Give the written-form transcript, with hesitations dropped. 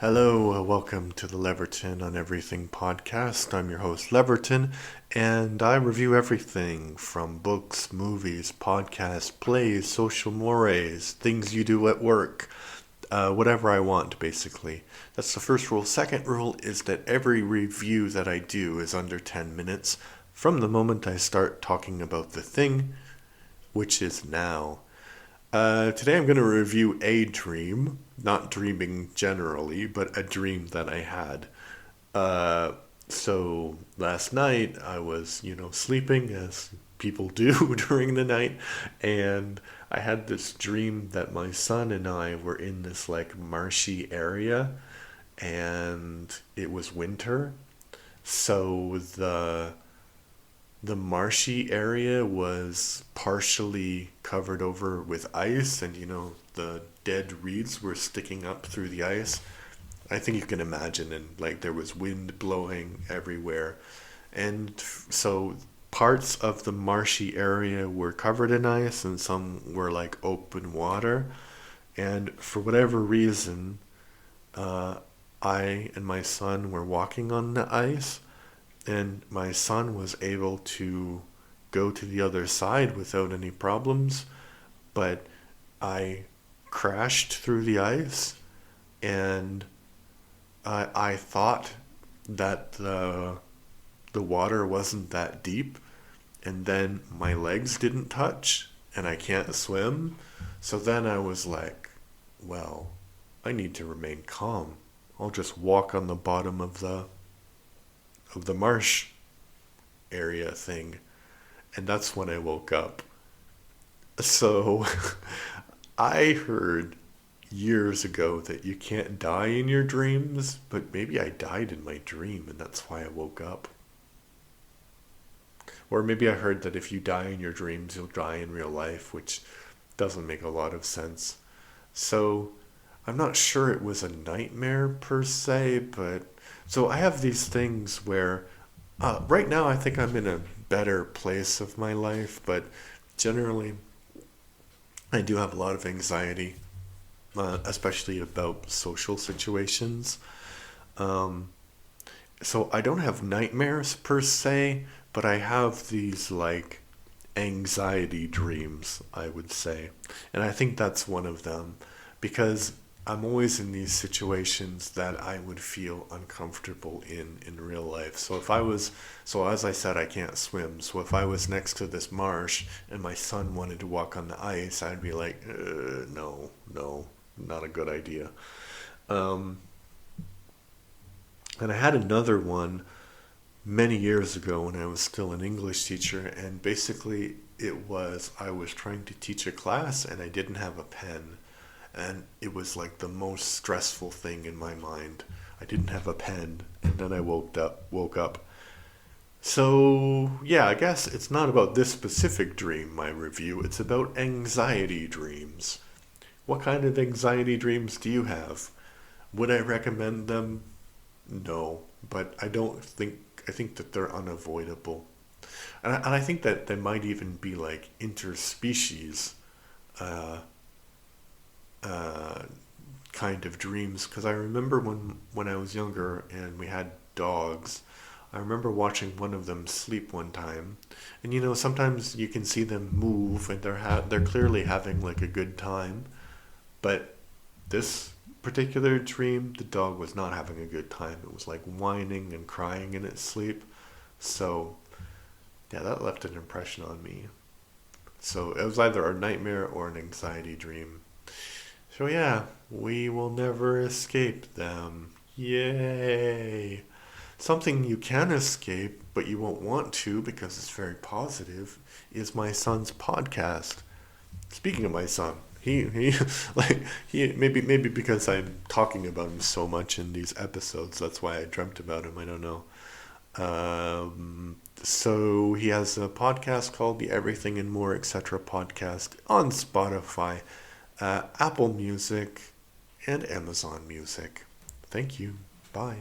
Hello, welcome to the Leverton on Everything podcast. I'm your host, Leverton, and I review everything from books, movies, podcasts, plays, social mores, things you do at work, whatever I want, basically. That's the first rule. Second rule is that every review that I do is under 10 minutes from the moment I start talking about the thing, which is now. Today I'm going to review a dream, not dreaming generally, but a dream that I had. Uh, so last night I was, sleeping as people do during the night, and I had this dream that my son and I were in this like marshy area, and it was winter. So the marshy area was partially covered over with ice, and the dead reeds were sticking up through the ice. I think you can imagine, and like there was wind blowing everywhere. And so parts of the marshy area were covered in ice, and some were like open water. And for whatever reason, uh, I and my son were walking on the ice, and my son was able to go to the other side without any problems, but I crashed through the ice, and I thought that the water wasn't that deep, and then my legs didn't touch, and I can't swim. So then I was like, well, I need to remain calm. I'll just walk on the bottom of the marsh area thing. And that's when I woke up. So I heard years ago that you can't die in your dreams, but maybe I died in my dream and that's why I woke up. Or maybe I heard that if you die in your dreams, you'll die in real life, which doesn't make a lot of sense. So I'm not sure it was a nightmare per se, but so I have these things where right now I think I'm in a better place of my life, but generally I do have a lot of anxiety, especially about social situations. Um, so I don't have nightmares per se, but I have these like anxiety dreams, I would say. And I think that's one of them because I'm always in these situations that I would feel uncomfortable in real life. So as I said, I can't swim. So if I was next to this marsh and my son wanted to walk on the ice, I'd be like, no, no, not a good idea. Um, and I had another one many years ago when I was still an English teacher, and basically I was trying to teach a class and I didn't have a pen, and it was like the most stressful thing in my mind. I didn't have a pen, and then I woke up. So, yeah, I guess it's not about this specific dream, my review. It's about anxiety dreams. What kind of anxiety dreams do you have? Would I recommend them? No, but I think that they're unavoidable. And I think that they might even be like interspecies uh, uh, kind of dreams. Because I remember when I was younger and we had dogs, I remember watching one of them sleep one time. And sometimes you can see them move and they're clearly having like a good time. But this particular dream, the dog was not having a good time. It was like whining and crying in its sleep. So, yeah, that left an impression on me. So it was either a nightmare or an anxiety dream. So, yeah, we will never escape them. Yay! Something you can escape, but you won't want to because it's very positive, is my son's podcast. Speaking of my son, he like he maybe because I'm talking about him so much in these episodes, that's why I dreamt about him. I don't know. So he has a podcast called the Everything and More Etc. podcast on Spotify, Apple Music, and Amazon Music. Thank you. Bye.